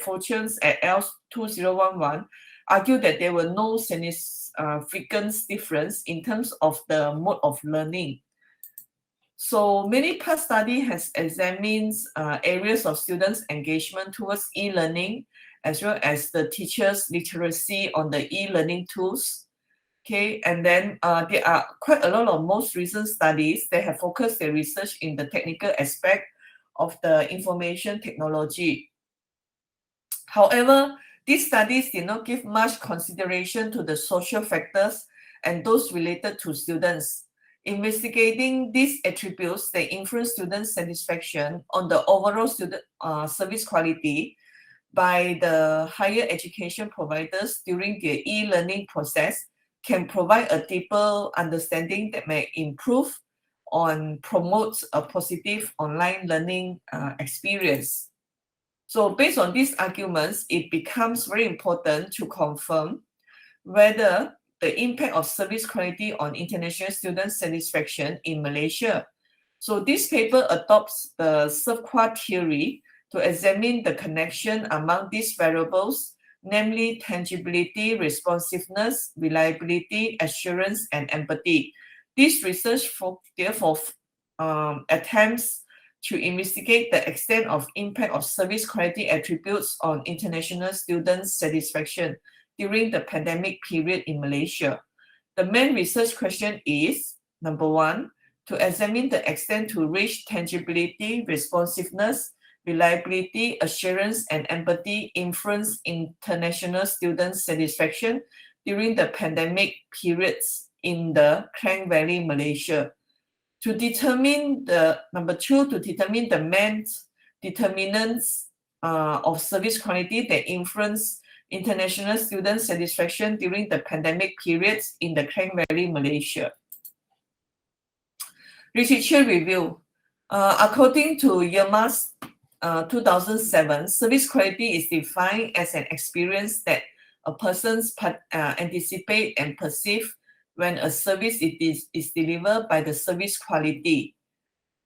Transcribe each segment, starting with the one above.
Fortunes et al. 2011 argued that there were no significant difference in terms of the mode of learning. So many past study has examined areas of students' engagement towards e-learning, as well as the teachers' literacy on the e-learning tools. Okay, and then there are quite a lot of most recent studies that have focused their research in the technical aspect of the information technology. However, these studies did not give much consideration to the social factors and those related to students. Investigating these attributes that influence student satisfaction on the overall student service quality by the higher education providers during their e-learning process can provide a deeper understanding that may improve on promote a positive online learning experience. So based on these arguments, it becomes very important to confirm whether the impact of service quality on international student satisfaction in Malaysia. So this paper adopts the Serve-Qua theory to examine the connection among these variables, namely tangibility, responsiveness, reliability, assurance, and empathy. This research therefore attempts to investigate the extent of impact of service quality attributes on international students' satisfaction during the pandemic period in Malaysia. The main research question is, number one, to examine the extent to which tangibility, responsiveness, reliability, assurance, and empathy influence international students' satisfaction during the pandemic periods in the Klang Valley, Malaysia. To determine the, number two, to determine the main determinants of service quality that influence international student satisfaction during the pandemic periods in the Klang Valley, Malaysia. Literature review. According to YEMA's 2007, service quality is defined as an experience that a person anticipate and perceive when a service is delivered by the service quality.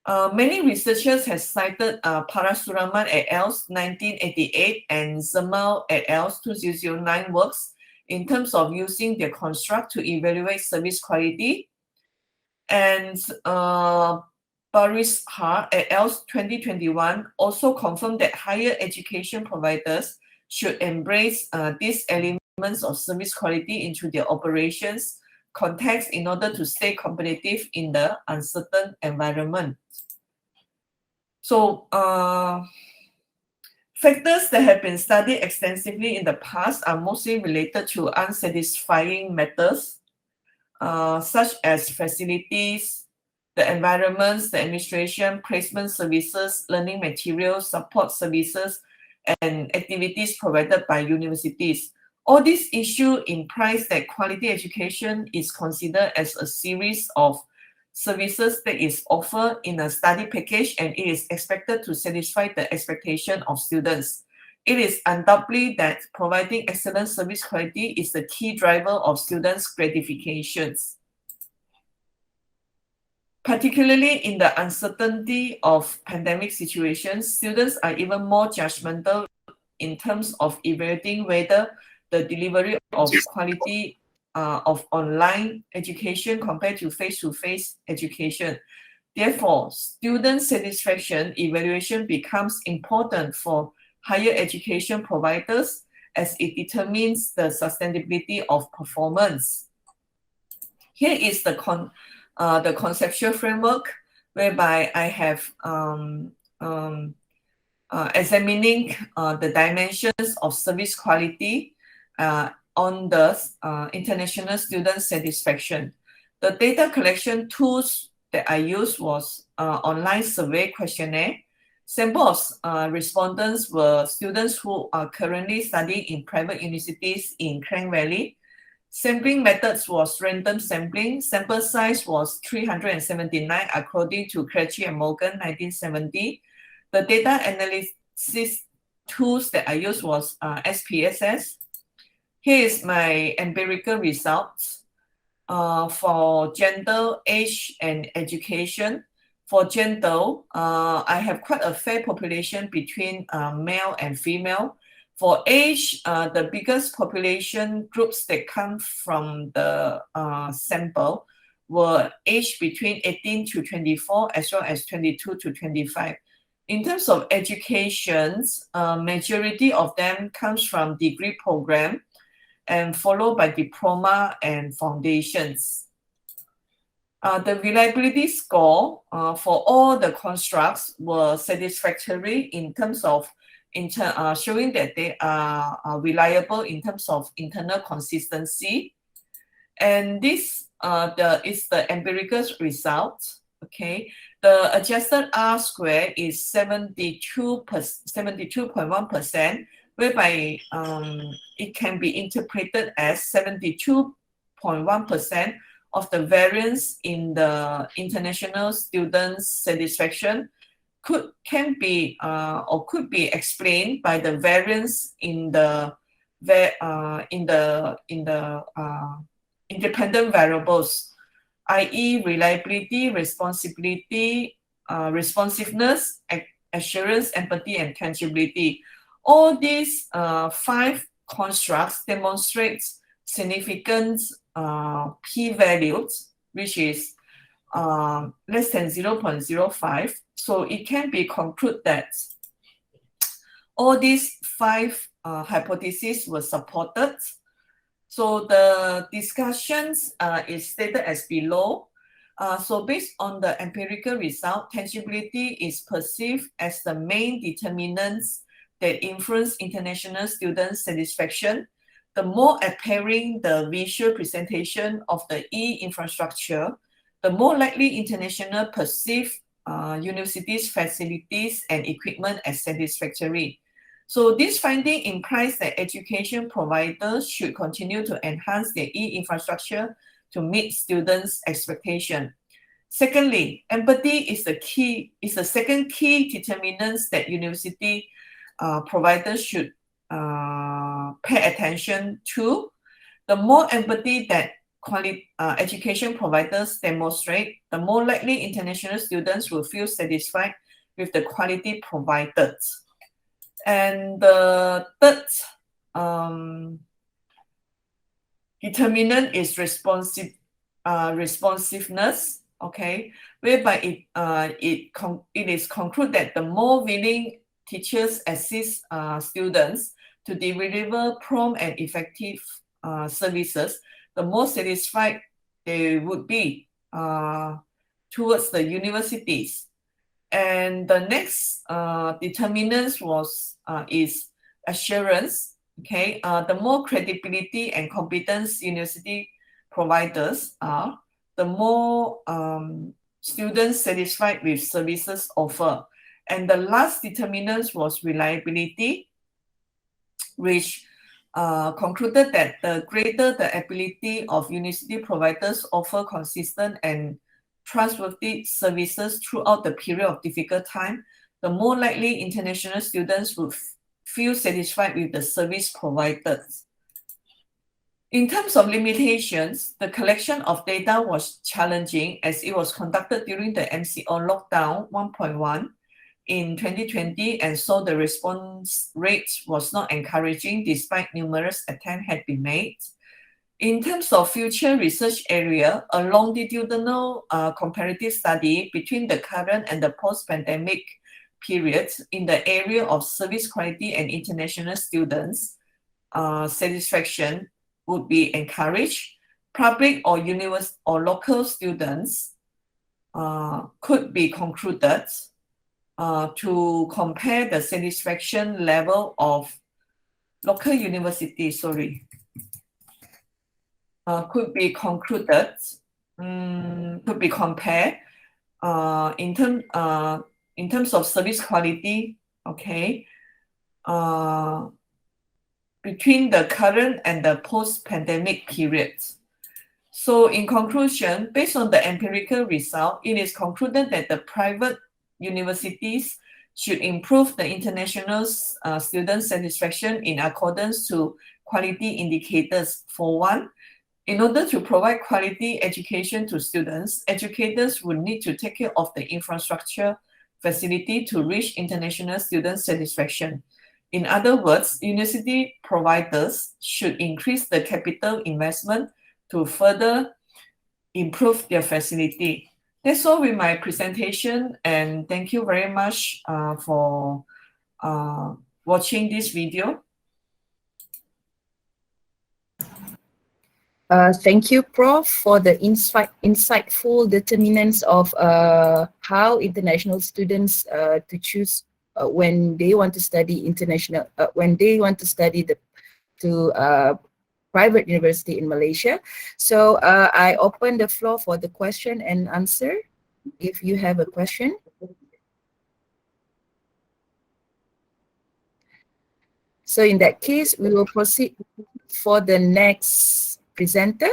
Many researchers have cited Parasuraman et al.'s 1988 and Zemal et al.'s 2009 works in terms of using their construct to evaluate service quality. And Barishar et al.'s 2021 also confirmed that higher education providers should embrace these elements of service quality into their operations context in order to stay competitive in the uncertain environment. So factors that have been studied extensively in the past are mostly related to unsatisfying matters, such as facilities, the environments, the administration, placement services, learning materials, support services, and activities provided by universities. All these issues implies that quality education is considered as a series of services that is offered in a study package, and it is expected to satisfy the expectation of students. It is undoubtedly that providing excellent service quality is the key driver of students' gratifications. Particularly in the uncertainty of pandemic situations, students are even more judgmental in terms of evaluating whether the delivery of quality of online education compared to face-to-face education. Therefore, student satisfaction evaluation becomes important for higher education providers as it determines the sustainability of performance. Here is the conceptual framework whereby I have examining the dimensions of service quality on the international student satisfaction. The data collection tools that I used was online survey questionnaire. Sample of respondents were students who are currently studying in private universities in Klang Valley. Sampling methods was random sampling. Sample size was 379 according to Craigie and Morgan 1970. The data analysis tools that I used was SPSS. Here is my empirical results for gender, age, and education. For gender, I have quite a fair population between male and female. For age, the biggest population groups that come from the sample were aged between 18 to 24 as well as 22 to 25. In terms of educations, majority of them comes from degree program and followed by diploma and foundations. The reliability score for all the constructs were satisfactory in terms of showing that they are reliable in terms of internal consistency. And this is the empirical result. Okay, the adjusted R square is 72.1%, whereby it can be interpreted as 72.1% of the variance in the international students' satisfaction can be or could be explained by the variance in the independent variables, i.e., reliability, responsiveness, assurance, empathy, and tangibility. All these 5 constructs demonstrate significant p-values, which is less than 0.05. So it can be concluded that all these 5 hypotheses were supported. So the discussions is stated as below. So based on the empirical result, tangibility is perceived as the main determinants that influence international student satisfaction. The more appearing the visual presentation of the e-infrastructure, the more likely international perceive universities' facilities and equipment as satisfactory. So this finding implies that education providers should continue to enhance their e-infrastructure to meet students' expectation. Secondly, empathy is the second key determinant that university providers should pay attention to. The more empathy that education providers demonstrate, the more likely international students will feel satisfied with the quality provided. And the third determinant is responsiveness, okay, whereby it is concluded that the more willing teachers assist students to deliver prompt and effective services, the more satisfied they would be towards the universities. And the next determinant is assurance. Okay, the more credibility and competence university providers are, the more students satisfied with services offered. And the last determinant was reliability, which concluded that the greater the ability of university providers offer consistent and trustworthy services throughout the period of difficult time, the more likely international students would feel satisfied with the service provided. In terms of limitations, the collection of data was challenging as it was conducted during the MCO lockdown 1.1 in 2020, and so the response rate was not encouraging despite numerous attempts had been made. In terms of future research area, a longitudinal comparative study between the current and the post-pandemic periods in the area of service quality and international students satisfaction would be encouraged. Public or university or local students could be concluded to compare the satisfaction level of local universities, could be concluded, could be compared in terms of service quality, okay, between the current and the post-pandemic periods. So in conclusion, based on the empirical result, it is concluded that the private universities should improve the international student satisfaction in accordance to quality indicators. For one, in order to provide quality education to students, educators would need to take care of the infrastructure facility to reach international student satisfaction. In other words, university providers should increase the capital investment to further improve their facility. That's all with my presentation, and thank you very much for watching this video. Thank you, Prof, for the insightful determinants of how international students to choose when they want to study international, when they want to study private university in Malaysia. So I open the floor for the question and answer. If you have a question. So in that case, we will proceed for the next presenter.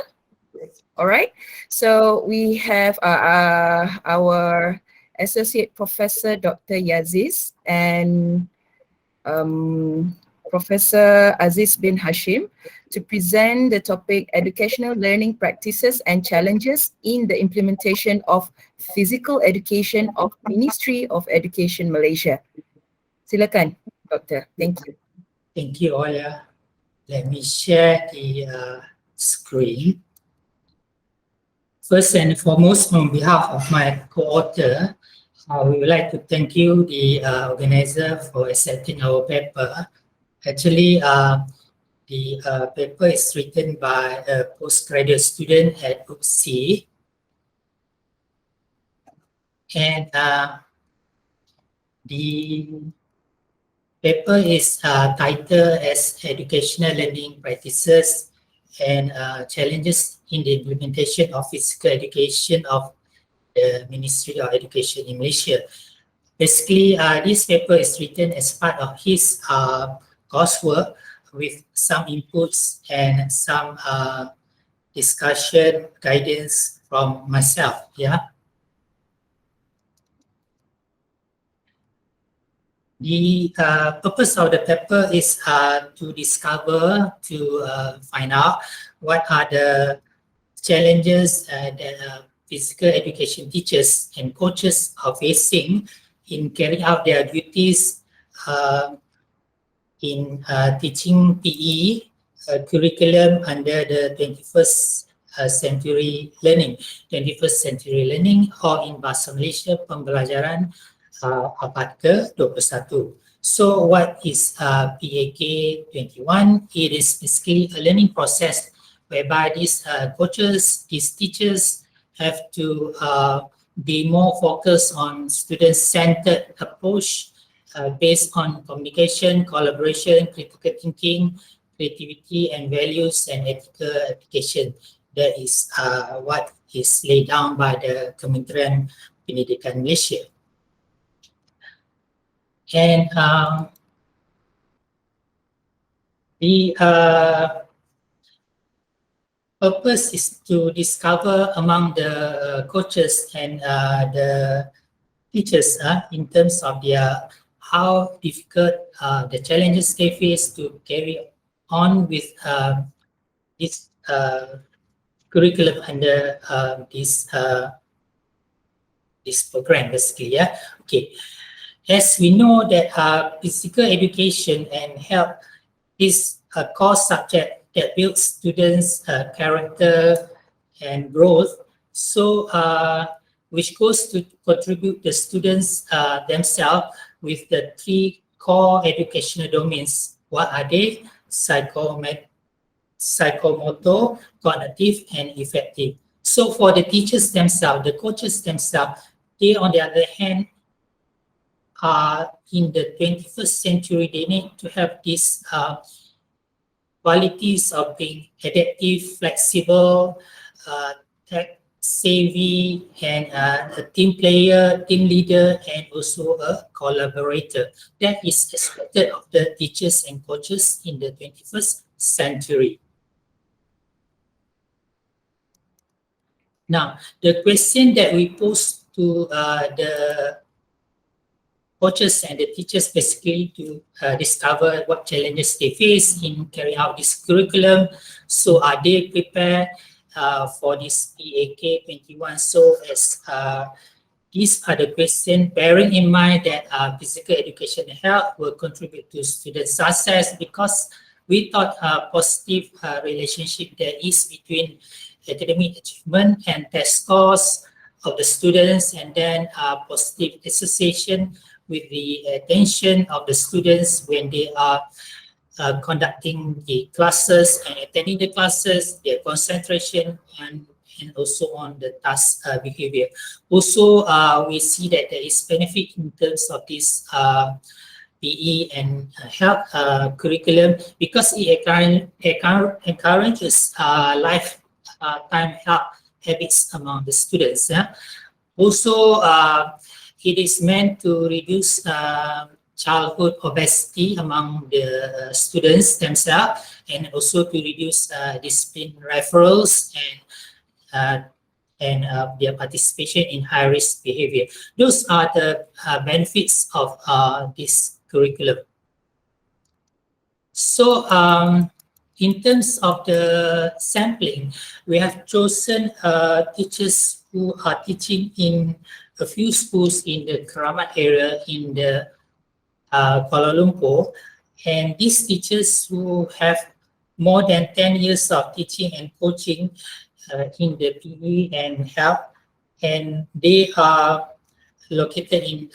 All right. So we have our Associate Professor Dr. Yaziz and Professor Aziz bin Hashim to present the topic Educational Learning Practices and Challenges in the Implementation of Physical Education of Ministry of Education Malaysia. Silakan, Doctor. Thank you. Thank you, Oya. Let me share the screen. First and foremost, on behalf of my co-author, we would like to thank you, the organizer, for accepting our paper. Actually, the paper is written by a postgraduate student at UPSI. And the paper is titled as Educational Learning Practices and Challenges in the Implementation of Physical Education of the Ministry of Education in Malaysia. Basically, this paper is written as part of his coursework with some inputs and some discussion guidance from myself. Yeah. The purpose of the paper is to discover, to find out what are the challenges that physical education teachers and coaches are facing in carrying out their duties in teaching PE curriculum under the 21st century learning. 21st century learning, or in bahasa Malaysia, pembelajaran abad ke-21. So what is PAK 21? It is basically a learning process whereby these coaches, these teachers have to be more focused on student-centered approach based on communication, collaboration, critical thinking, creativity, and values and ethical application. That is what is laid down by the Kementerian Pendidikan Malaysia. And the purpose is to discover among the coaches and the teachers in terms of their how difficult the challenges they face to carry on with this curriculum under this program, basically. Yeah. Okay. As we know that physical education and health is a core subject that builds students' character and growth. So, which goes to contribute the students themselves with the three core educational domains. What are they? Psychomotor, cognitive, and effective. So for the teachers themselves, the coaches themselves, they on the other hand, in the 21st century, they need to have these qualities of being adaptive, flexible, tech-savvy, and a team player, team leader, and also a collaborator. That is expected of the teachers and coaches in the 21st century. Now, the question that we pose to the coaches and the teachers basically to discover what challenges they face in carrying out this curriculum. So are they prepared for this PAK 21? So as these are the questions, bearing in mind that physical education and health will contribute to student success, because we thought a positive relationship there is between academic achievement and test scores of the students, and then positive association with the attention of the students when they are conducting the classes and attending the classes, their concentration, and also on the task behavior. Also, we see that there is benefit in terms of this PE and health curriculum, because it encourages lifetime health habits among the students. Also, it is meant to reduce childhood obesity among the students themselves, and also to reduce discipline referrals and their participation in high-risk behavior. Those are the benefits of this curriculum. So, in terms of the sampling, we have chosen teachers who are teaching in a few schools in the Keramat area in the Kuala Lumpur, and these teachers who have more than 10 years of teaching and coaching in the PE and health, and they are located in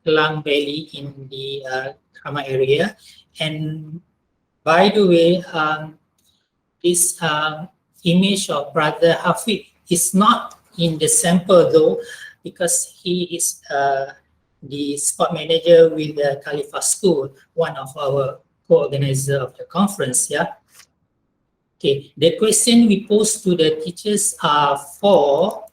Klang Valley in the Keramat area. And by the way, this image of Brother Hafiz is not in the sample though, because he is the sport manager with the Khalifa School, one of our co-organizers of the conference. Okay, the question we pose to the teachers are for,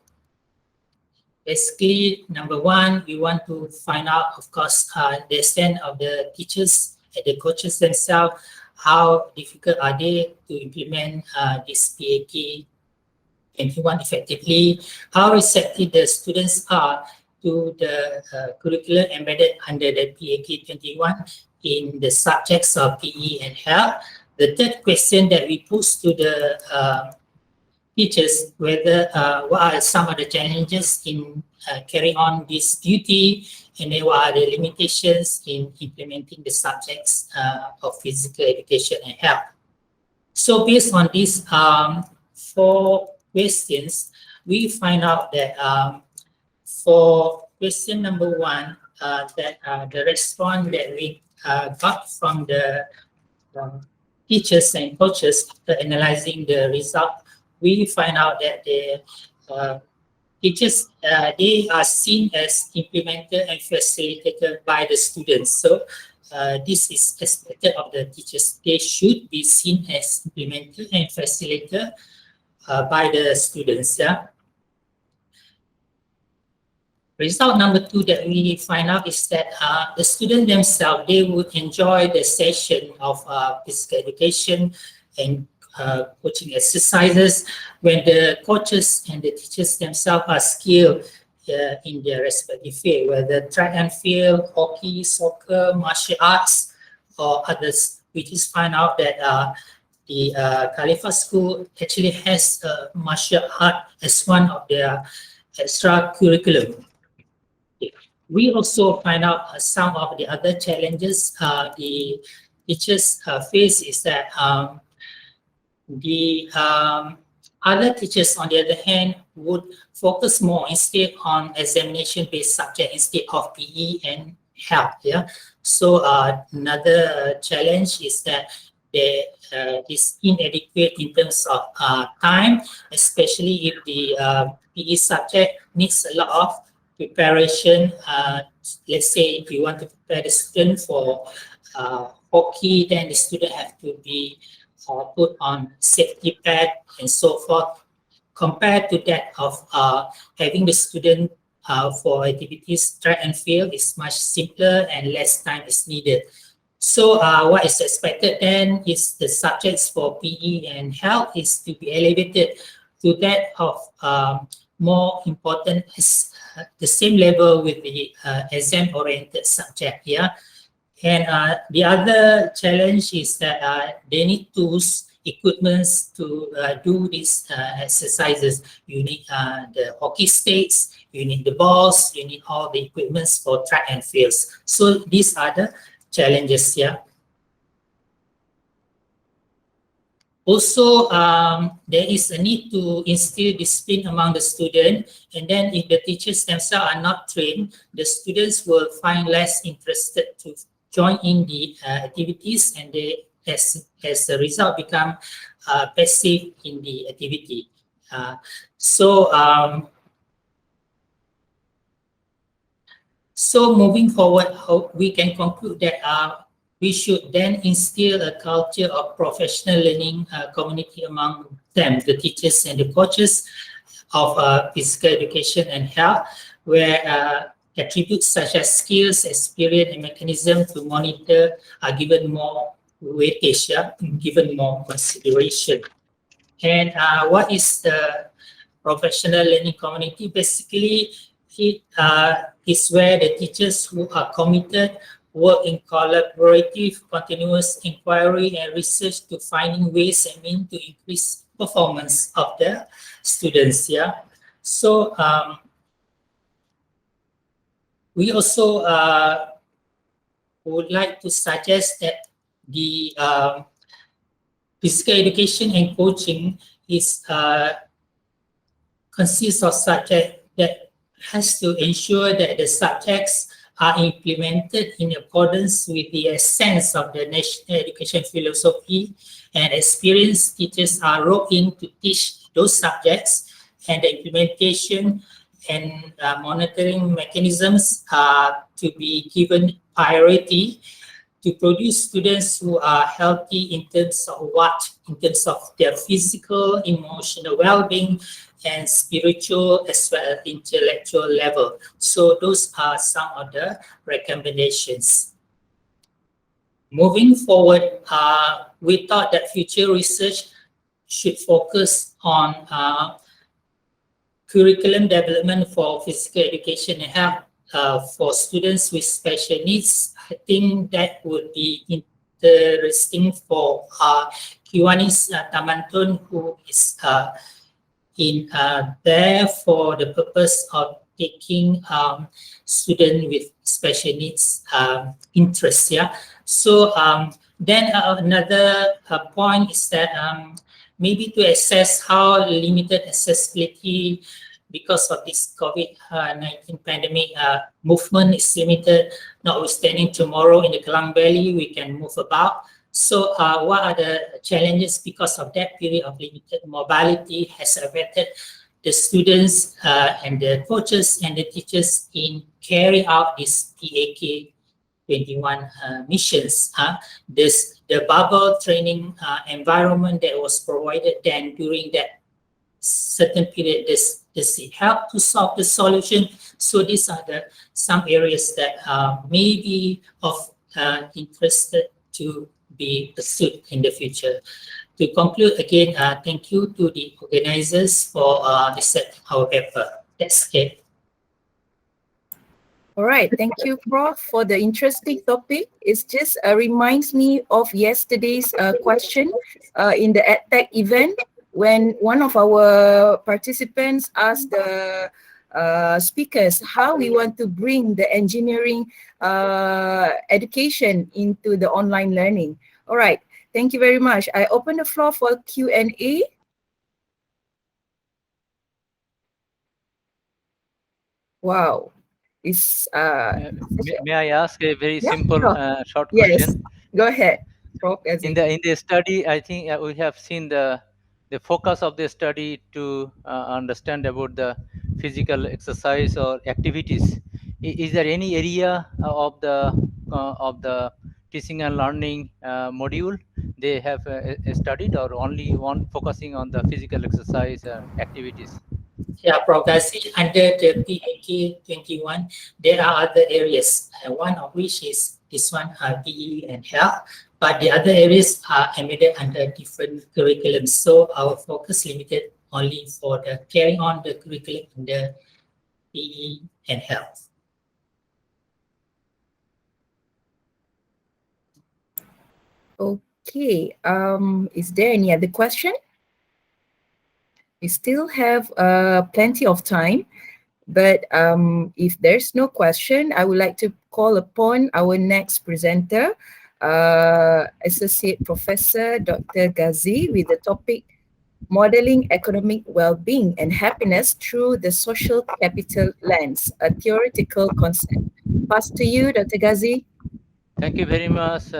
basically, number one, we want to find out, of course, the extent of the teachers and the coaches themselves, how difficult are they to implement this PAK 21 effectively, how receptive the students are to the curriculum embedded under the PAK 21 in the subjects of PE and health. The third question that we pose to the teachers, whether what are some of the challenges in carrying on this duty, and then what are the limitations in implementing the subjects of physical education and health. So based on these 4 questions, we find out that for question number 1, that the response that we got from the teachers and coaches after analyzing the result, we find out that the teachers, they are seen as implementer and facilitator by the students. So this is expected of the teachers. They should be seen as implementer and facilitator by the students. Result number 2 that we find out is that the students themselves, they would enjoy the session of physical education and coaching exercises when the coaches and the teachers themselves are skilled in their respective field, whether track and field, hockey, soccer, martial arts, or others. We just find out that the Khalifa School actually has martial art as one of their extra curriculum. We also find out some of the other challenges the teachers face is that the other teachers, on the other hand, would focus more instead on examination-based subject instead of PE and health. So another challenge is that there is inadequate in terms of time, especially if the PE subject needs a lot of preparation. Let's say if you want to prepare the student for hockey, then the student have to be put on safety pad and so forth, compared to that of having the student for activities track and field is much simpler and less time is needed. So what is expected then is the subjects for PE and health is to be elevated to that of more important, the same level with the exam-oriented subject. And the other challenge is that they need tools equipments to do these exercises. You need the hockey sticks, you need the balls, you need all the equipments for track and fields. So these are the challenges here. Also, there is a need to instill discipline among the student, and then if the teachers themselves are not trained, the students will find less interested to join in the activities, and they, as a result, become passive in the activity. So moving forward, we can conclude that we should then instill a culture of professional learning community among them, the teachers and the coaches of physical education and health, where attributes such as skills, experience, and mechanism to monitor are given more weightage, given more consideration. And what is the professional learning community? Basically, it is where the teachers who are committed work in collaborative, continuous inquiry and research to finding ways and means to increase performance of the students. Yeah. So we also would like to suggest that the physical education and coaching is consists of subject that has to ensure that the subjects are implemented in accordance with the essence of the national education philosophy, and experienced teachers are roped in to teach those subjects, and the implementation and monitoring mechanisms are to be given priority to produce students who are healthy in terms of in terms of their physical, emotional well-being, and spiritual as well as intellectual level. So those are some of the recommendations. Moving forward, we thought that future research should focus on curriculum development for physical education and health for students with special needs. I think that would be interesting for Kiwanis Tamantun, who is in there for the purpose of taking students with special needs interest. Yeah. So then another point is that maybe to assess how limited accessibility because of this COVID-19 pandemic, movement is limited, notwithstanding tomorrow in the Klang Valley, we can move about. So what are the challenges because of that period of limited mobility has affected the students and the coaches and the teachers in carrying out this PAK 21 missions. The bubble training environment that was provided then during that certain period, does it help to solve the solution? So these are some areas that may be of interest to be pursued in the future. To conclude again, thank you to the organizers for accepting our paper. That's it. All right, thank you, Prof, for the interesting topic. It just reminds me of yesterday's question in the EdTech event when one of our participants asked the speakers how we want to bring the engineering education into the online learning. All right, thank you very much. I open the floor for Q&A. Wow. May I ask a very simple, sure. short Yes, question? go ahead, Prof. In the study, I think we have seen the focus of the study to understand about the physical exercise or activities. Is there any area of the teaching and learning module they have studied, or only one focusing on the physical exercise activities? Yeah, progressing under the PAK 21, there are other areas, one of which is this one, PE and health, but the other areas are embedded under different curriculums. So our focus limited only for the carrying on the curriculum under PE and health. Okay, is there any other question? We still have plenty of time, but if there's no question, I would like to call upon our next presenter, Associate Professor Dr. Ghazi, with the topic Modeling Economic Well-being and Happiness Through the Social Capital Lens, a Theoretical Concept. Pass to you, Dr. Ghazi. Thank you very much,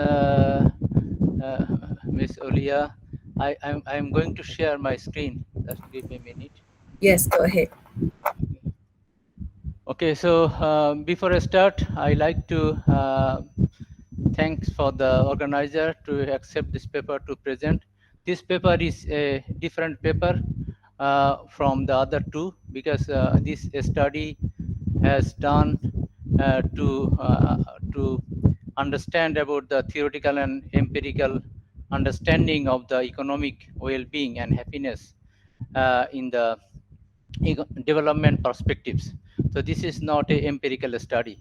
Miss Olia. I'm going to share my screen. Just give me a minute. Yes, go ahead. Okay, so before I start, I like to thanks for the organizer to accept this paper to present. This paper is a different paper from the other two because this study has done to understand about the theoretical and empirical understanding of the economic well-being and happiness in the development perspectives. So this is not a empirical study,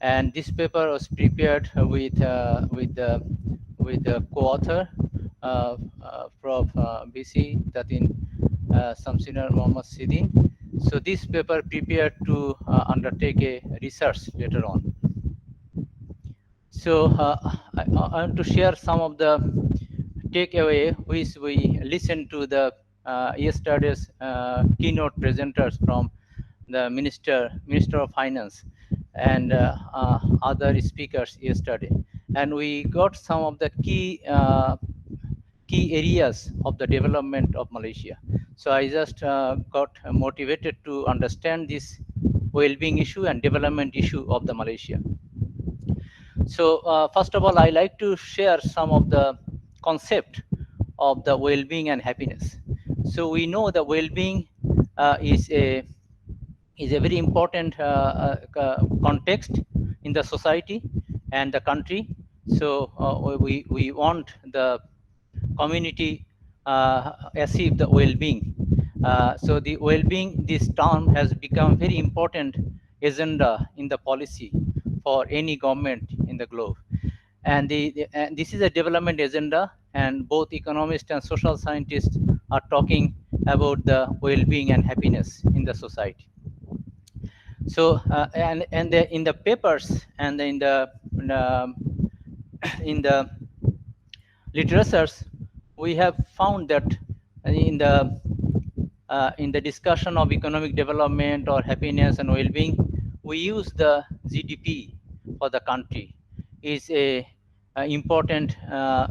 and this paper was prepared with the co-author Prof. BC Tatin Samsiner Mohammad Sidin. So this paper prepared to undertake a research later on. So I want to share some of the takeaway which we listened to the yesterday's keynote presenters from the Minister of Finance and other speakers yesterday, and we got some of the key areas of the development of Malaysia. So I just got motivated to understand this well-being issue and development issue of the Malaysia. So first of all, I like to share some of the concept of the well-being and happiness. So we know the well-being is a very important context in the society and the country. So we want the community achieve the well-being. So the well-being, this term has become very important agenda in the policy for any government in the globe. And and this is a development agenda, and both economists and social scientists are talking about the well-being and happiness in the society. So in the papers and in the literatures, we have found that in the discussion of economic development or happiness and well-being, we use the GDP for the country is a important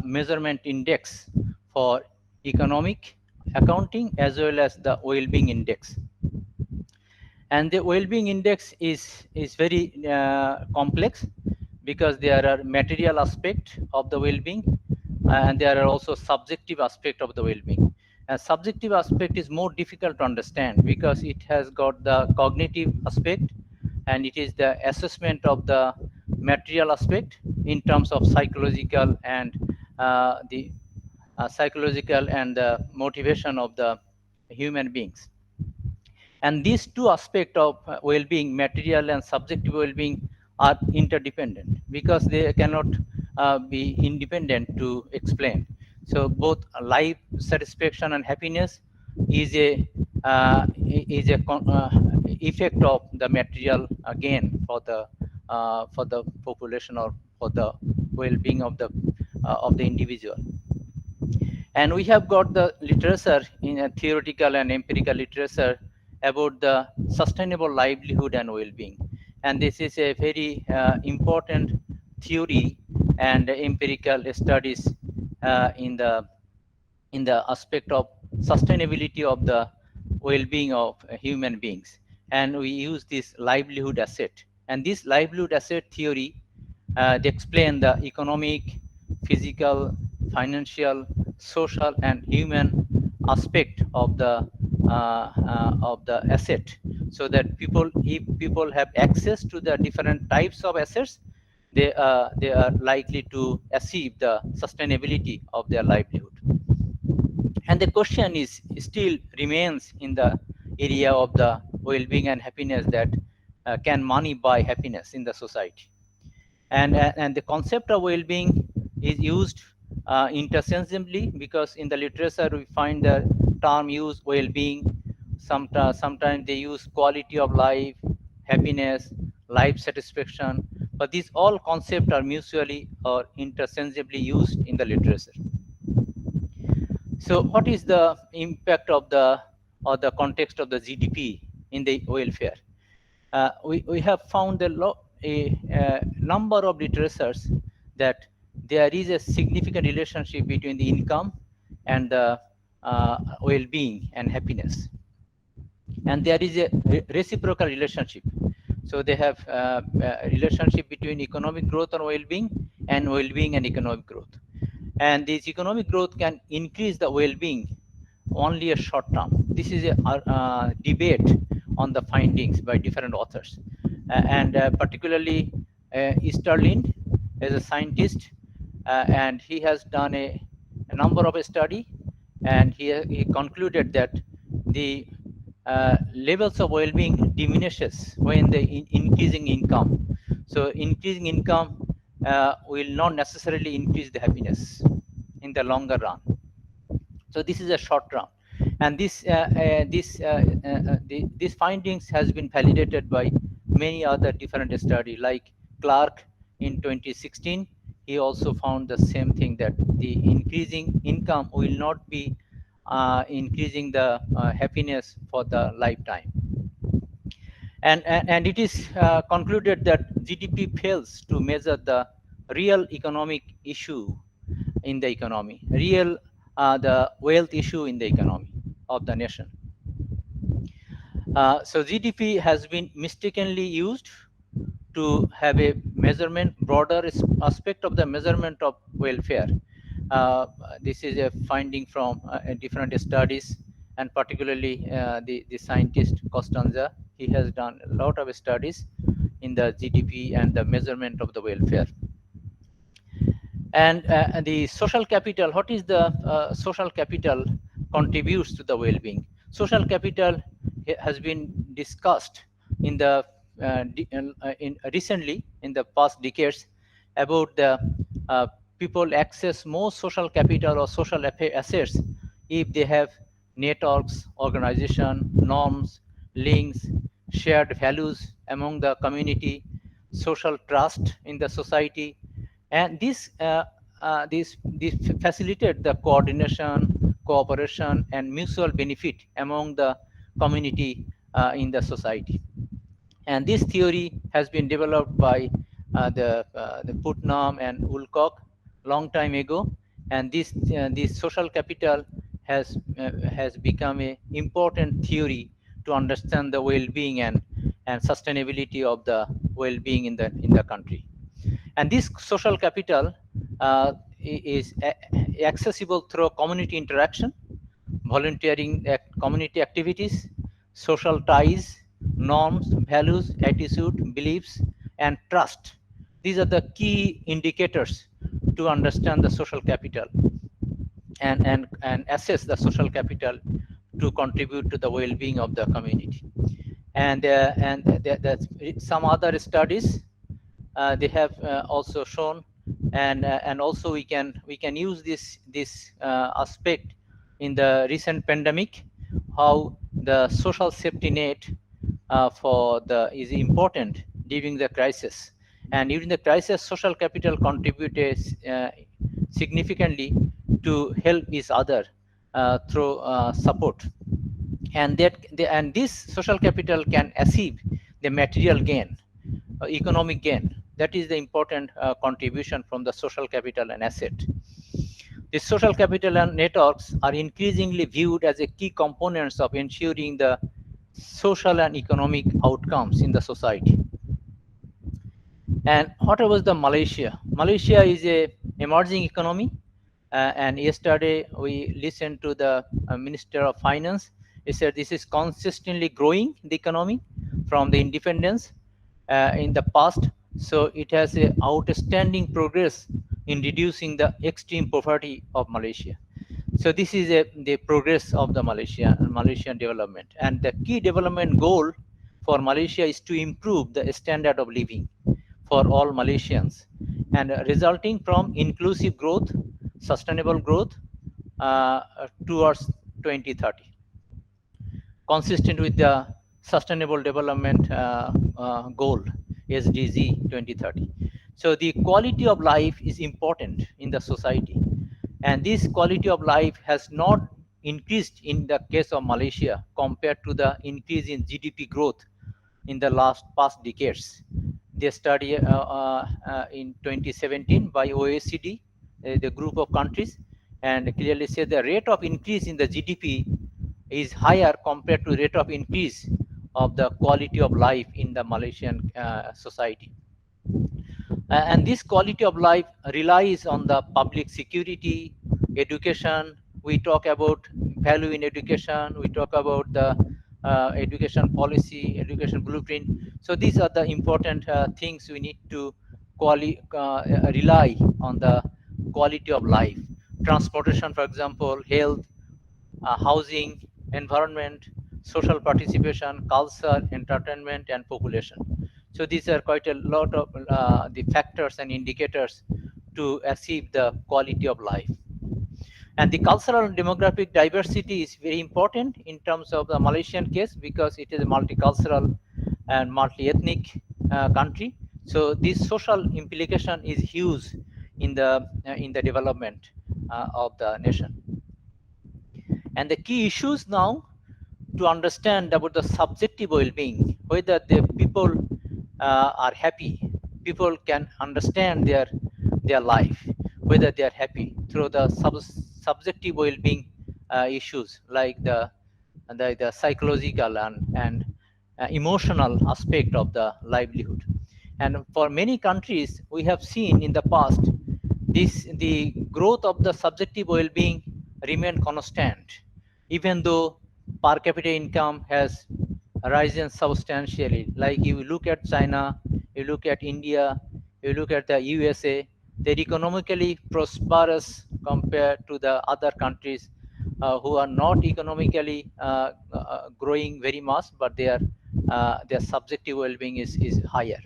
measurement index for economic accounting as well as the well-being index. And the well-being index is very complex because there are material aspect of the well-being and there are also subjective aspect of the well-being. And subjective aspect is more difficult to understand because it has got the cognitive aspect and it is the assessment of the material aspect in terms of psychological and the psychological and the motivation of the human beings. And these two aspects of well-being, material and subjective well-being, are interdependent because they cannot be independent to explain. So both life satisfaction and happiness is a effect of the material gain for the population or for the well-being of the individual. And we have got the literature in a theoretical and empirical literature about the sustainable livelihood and well-being. And this is a very important theory and empirical studies in the aspect of sustainability of the well-being of human beings. And we use this livelihood asset. And this livelihood asset theory, they explain the economic, physical, financial, social, and human aspect of the asset, so that if people have access to the different types of assets, they are likely to achieve the sustainability of their livelihood. And the question is still remains in the area of the well-being and happiness, that can money buy happiness in the society? And the concept of well-being is used interchangeably, because in the literature we find the term use well-being. Sometimes they use quality of life, happiness, life satisfaction, but these all concepts are mutually or interchangeably used in the literature. So what is the impact of the or the context of the GDP in the welfare? We have found a number of literatures that there is a significant relationship between the income and the well-being and happiness, and there is a reciprocal relationship. So they have a relationship between economic growth and well-being and economic growth. And this economic growth can increase the well-being only a short term. This is a debate on the findings by different authors, and particularly Easterlind is a scientist, and he has done a number of study, and he concluded that the levels of well-being diminishes when the increasing income. So increasing income will not necessarily increase the happiness in the longer run. So this is a short run, and these findings has been validated by many other different studies. Like Clark in 2016, he also found the same thing, that the increasing income will not be increasing the happiness for the lifetime. And it is concluded that GDP fails to measure the real economic issue in the economy, the wealth issue in the economy of the nation. So GDP has been mistakenly used to have a measurement, broader aspect of the measurement of welfare. This is a finding from different studies, and particularly the scientist Costanza. He has done a lot of studies in the GDP and the measurement of the welfare. And the social capital, what is the social capital contributes to the well-being? Social capital has been discussed in the recently in the past decades about the people access more social capital or social assets if they have networks, organization, norms, links, shared values among the community, social trust in the society, and these facilitate the coordination, cooperation, and mutual benefit among the community in the society. And this theory has been developed by the Putnam and Woolcock long time ago, and this social capital has become a important theory to understand the well-being and sustainability of the well-being in the country. And this social capital is accessible through community interaction, volunteering, community activities, social ties, norms, values, attitude, beliefs, and trust. These are the key indicators to understand the social capital and assess the social capital to contribute to the well-being of the community. And that's some other studies they have also shown, and also we can use this aspect in the recent pandemic, how the social safety net is important during the crisis. And during the crisis, social capital contributed significantly to help each other through support, and this social capital can achieve the material gain, economic gain. That is the important contribution from the social capital and asset. The social capital and networks are increasingly viewed as a key components of ensuring the social and economic outcomes in the society. And what was the Malaysia? Malaysia is a emerging economy, and yesterday we listened to the Minister of Finance. He said this is consistently growing the economy from the independence in the past. So it has a outstanding progress in reducing the extreme poverty of Malaysia. So this is the progress of the Malaysian development. And the key development goal for Malaysia is to improve the standard of living for all Malaysians, and resulting from inclusive growth, sustainable growth towards 2030, consistent with the Sustainable Development Goal, SDG 2030. So the quality of life is important in the society, and this quality of life has not increased in the case of Malaysia compared to the increase in GDP growth in the past decades. They study in 2017 by OECD, the group of countries, and clearly say the rate of increase in the GDP is higher compared to rate of increase of the quality of life in the Malaysian society. And this quality of life relies on the public security, education. We talk about value in education. We talk about the education policy, education blueprint. So these are the important things we need to rely on the quality of life. Transportation, for example, health, housing, environment, social participation, culture, entertainment, and population. So these are quite a lot of the factors and indicators to achieve the quality of life. And the cultural and demographic diversity is very important in terms of the Malaysian case because it is a multicultural and multi-ethnic country. So this social implication is huge in the development of the nation. And the key issues now to understand about the subjective well-being, whether the people are happy, people can understand their life, whether they are happy through the subjective well-being issues like the psychological and emotional aspect of the livelihood. And for many countries, we have seen in the past the growth of the subjective well-being remained constant, even though per capita income has risen substantially. Like you look at China, you look at India, you look at the USA, they're economically prosperous compared to the other countries who are not economically growing very much, but their subjective well-being is higher.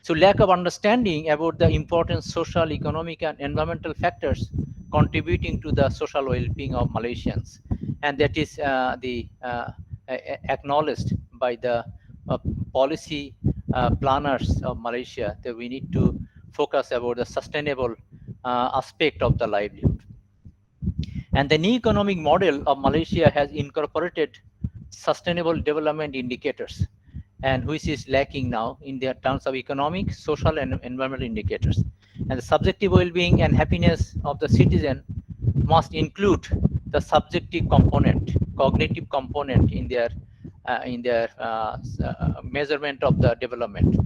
So lack of understanding about the important social, economic, and environmental factors contributing to the social well-being of Malaysians, and that is acknowledged by the uh, policy planners of Malaysia that we need to focus about the sustainable aspect of the livelihood. And the new economic model of Malaysia has incorporated sustainable development indicators, and which is lacking now in their terms of economic, social, and environmental indicators. And the subjective well-being and happiness of the citizen must include the subjective component, cognitive component in their measurement of the development.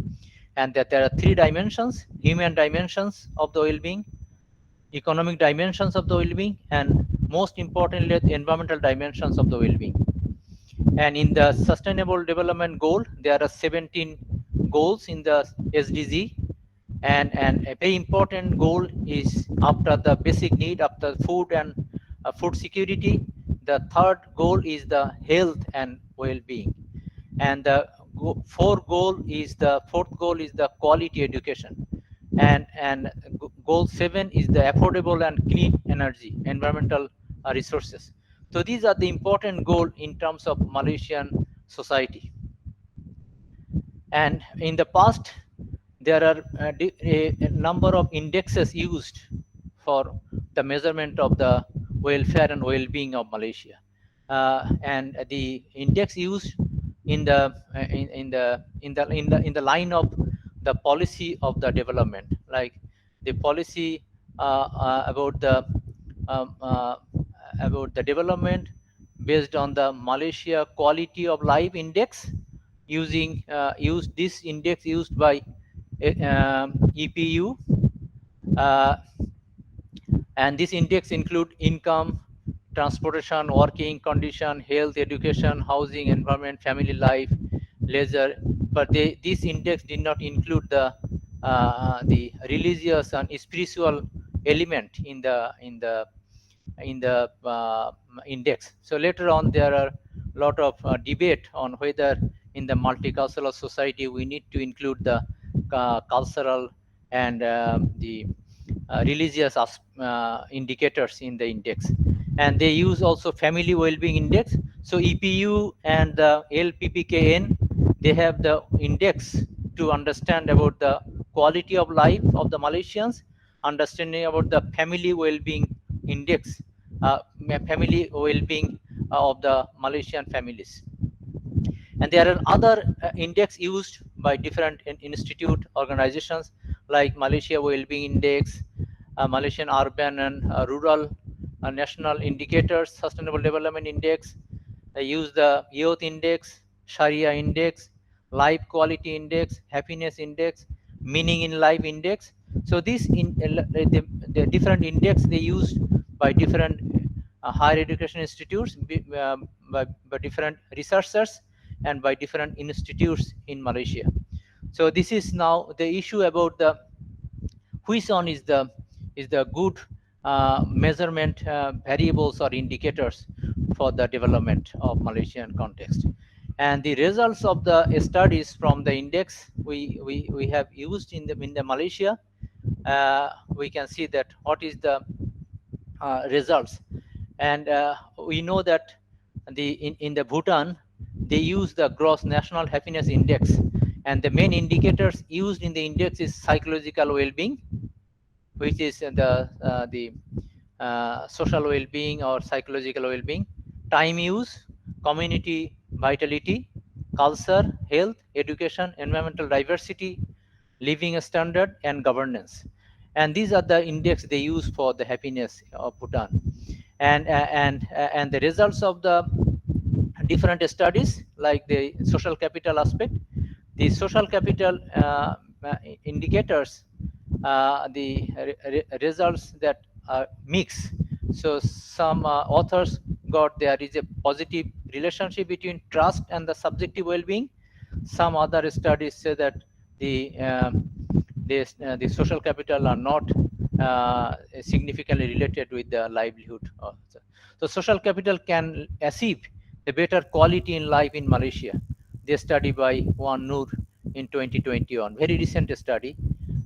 And that there are three dimensions: human dimensions of the well-being, economic dimensions of the well-being, and most importantly, the environmental dimensions of the well-being. And in the Sustainable Development Goal, there are 17 goals in the SDG, and a very important goal is after the basic need, after food and food security. The third goal is the health and well-being, and the fourth goal is the quality education, and goal 7 is the affordable and clean energy, environmental resources. So these are the important goals in terms of Malaysian society. And in the past, there are a number of indexes used for the measurement of the welfare and well-being of Malaysia. And the index used in the line of the policy of the development, like the policy about um, uh, the development based on the Malaysia Quality of Life Index, use this index used by EPU, uh, and this index include income, transportation, working condition, health, education, housing, environment, family life, leisure. But this index did not include the religious and spiritual element in the index. So later on, there are a lot of debate on whether in the multicultural society we need to include the cultural and the religious indicators in the index. And they use also family well-being index. So EPU and the LPPKN, they have the index to understand about the quality of life of the Malaysians, understanding about the family well-being index, family well-being of the Malaysian families. And there are other index used by different institute organizations like Malaysia Wellbeing Index, Malaysian Urban and Rural National Indicators, Sustainable Development Index. They use the Youth Index, Sharia Index, Life Quality Index, Happiness Index, Meaning in Life Index. So these the different index they used by different higher education institutes, by different researchers, and by different institutes in Malaysia. So this is now the issue about the which one is the good measurement variables or indicators for the development of Malaysian context. And the results of the studies from the index we have used in the Malaysia, we can see that what is the results. And we know that in the Bhutan, they use the gross national happiness index, and the main indicators used in the index is psychological well-being, which is the social well-being or psychological well-being, time use, community vitality, culture, health, education, environmental diversity, living standard, and governance. And these are the index they use for the happiness of Bhutan. And the results of the different studies, like the social capital aspect, the social capital indicators, the results that are mixed. So some authors got there is a positive relationship between trust and the subjective well-being. Some other studies say that the social capital are not significantly related with the livelihood. So social capital can achieve a better quality in life in Malaysia. They study by Wan Noor in 2021, very recent study.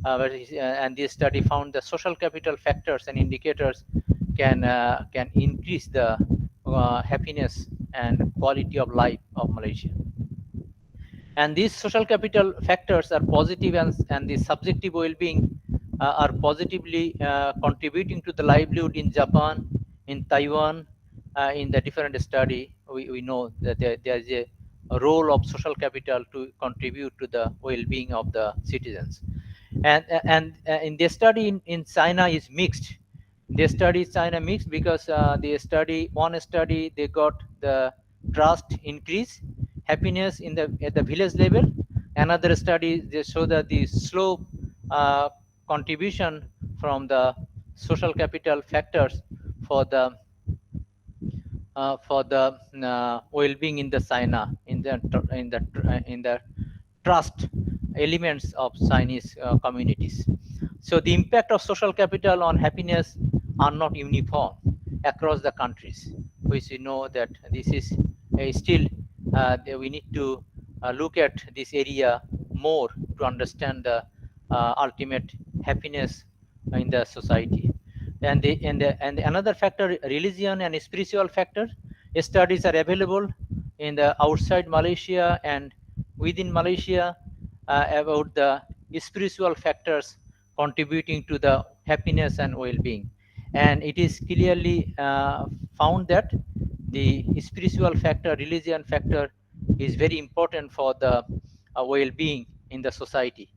And this study found the social capital factors and indicators can increase the happiness and quality of life of Malaysia. And these social capital factors are positive, and the subjective well-being are positively contributing to the livelihood in Japan, in Taiwan. In the different study, we know that there is a role of social capital to contribute to the well-being of the citizens. And in the study in China is mixed. They study China mixed because one study they got the trust increase, happiness at the village level. Another study they show that the slow contribution from the social capital factors for the well-being in the China, in the trust elements of Chinese communities. So the impact of social capital on happiness are not uniform across the countries, which we know that this is still we need to look at this area more to understand the ultimate happiness in the society. And another factor, religion and spiritual factor. Studies are available in the outside Malaysia and within Malaysia about the spiritual factors contributing to the happiness and well-being. And it is clearly found that the spiritual factor, religion factor, is very important for the well-being in the society.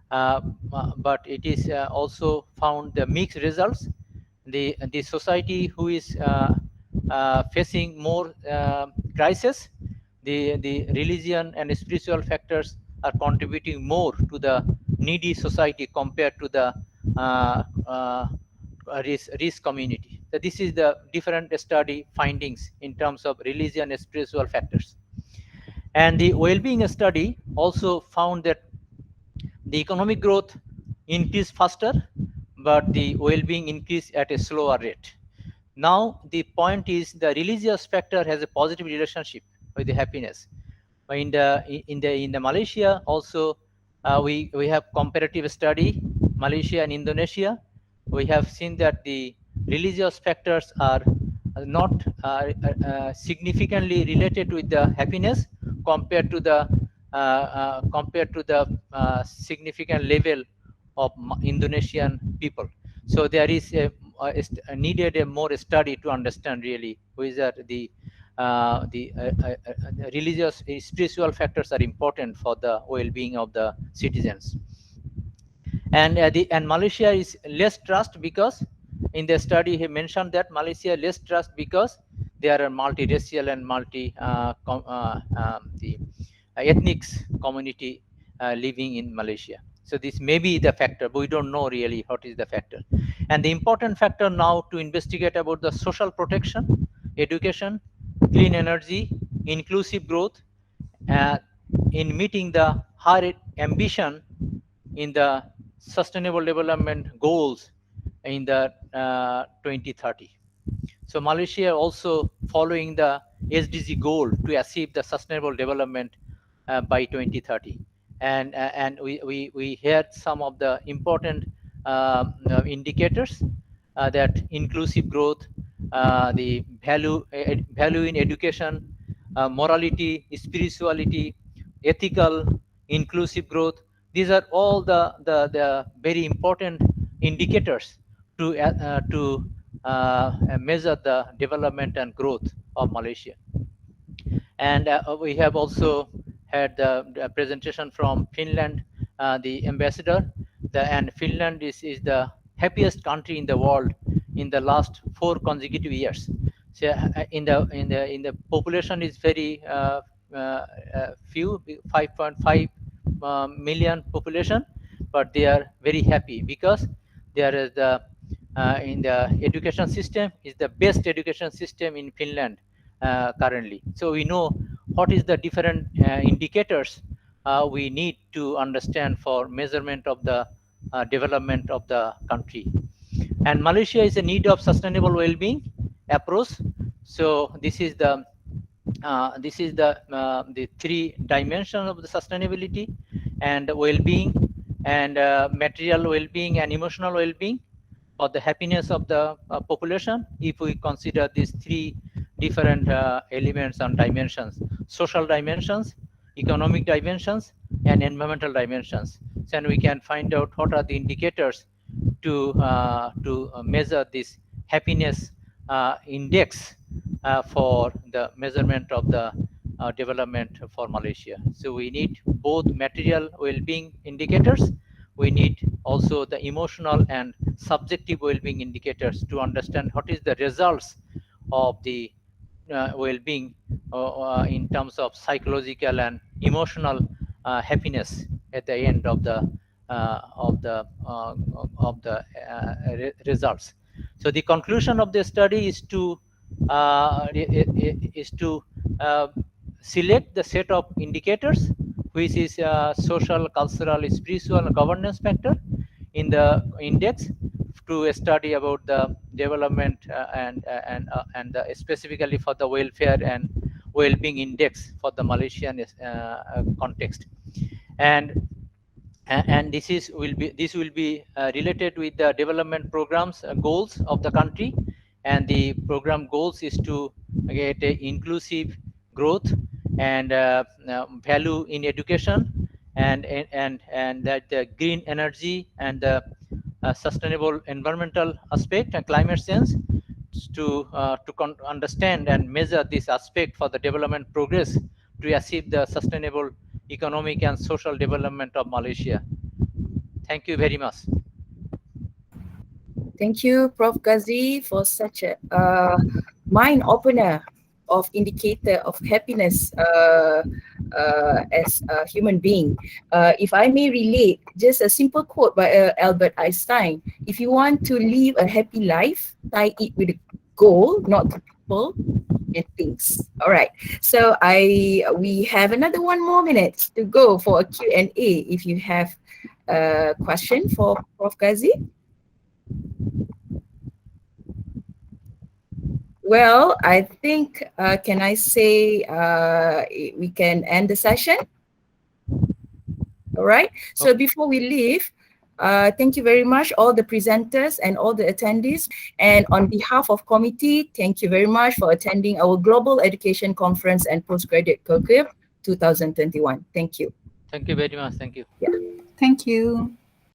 But it is also found the mixed results. The society who is facing more crisis, the religion and spiritual factors are contributing more to the needy society compared to the risk community. So this is the different study findings in terms of religion and spiritual factors. And the well-being study also found that the economic growth increased faster, but the well-being increased at a slower rate. Now the point is the religious factor has a positive relationship with the happiness. In the Malaysia also we have comparative study, Malaysia and Indonesia. we have seen that the religious factors are not significantly related with the happiness compared to the significant level of Indonesian people. So there is needed a more study to understand really whether the religious spiritual factors are important for the well-being of the citizens. And Malaysia is less trust because in the study he mentioned that Malaysia less trust because they are a multiracial and the ethnic community living in Malaysia. So this may be the factor, but we don't know really what is the factor. And the important factor now to investigate about the social protection, education, clean energy, inclusive growth, uh, in meeting the high ambition in the sustainable development goals in the 2030. So Malaysia also following the SDG goal to achieve the sustainable development by 2030. And we heard some of the important indicators that inclusive growth, the value in education, morality, spirituality, ethical, inclusive growth. These are all the very important indicators to measure the development and growth of Malaysia. And we have also had the presentation from Finland, the ambassador. And Finland is the happiest country in the world in the last 4 consecutive years. So in the population is very few, 5.5 million population, but they are very happy because there is the in the education system is the best education system in Finland currently. So we know what is the different indicators we need to understand for measurement of the development of the country. And Malaysia is in need of sustainable well-being approach. So this is the the 3 dimensions of the sustainability and well-being, and material well-being and emotional well-being for the happiness of the population. If we consider these 3 different elements and dimensions: social dimensions, economic dimensions, and environmental dimensions, then we can find out what are the indicators to measure this happiness index for the measurement of the development for Malaysia. So we need both material well-being indicators. We need also the emotional and subjective well-being indicators to understand what is the results of the well-being in terms of psychological and emotional happiness at the end of the results. So the conclusion of the study is to select the set of indicators which is social, cultural, spiritual, and governance factor in the index to study about the development and specifically for the welfare and well-being index for the Malaysian context. And this will be related with the development programs goals of the country. And the program goals is to get a inclusive growth and value in education, and that the green energy and the sustainable environmental aspect and climate change, to understand and measure this aspect for the development progress to achieve the sustainable economic and social development of Malaysia. Thank you very much. Thank you, Prof. Ghazi, for such a mind opener of indicator of happiness as a human being. If I may relate, just a simple quote by Albert Einstein: if you want to live a happy life, tie it with a goal, not to people and things. All right. So we have another 1 more minute to go for a Q&A. If you have a question for Prof. Ghazi. Well, I think, can I say we can end the session? All right. So before we leave, Thank you very much, all the presenters and all the attendees. And on behalf of committee, thank you very much for attending our Global Education Conference and Postgraduate Curriculum 2021. Thank you. Thank you very much. Thank you. Thank you.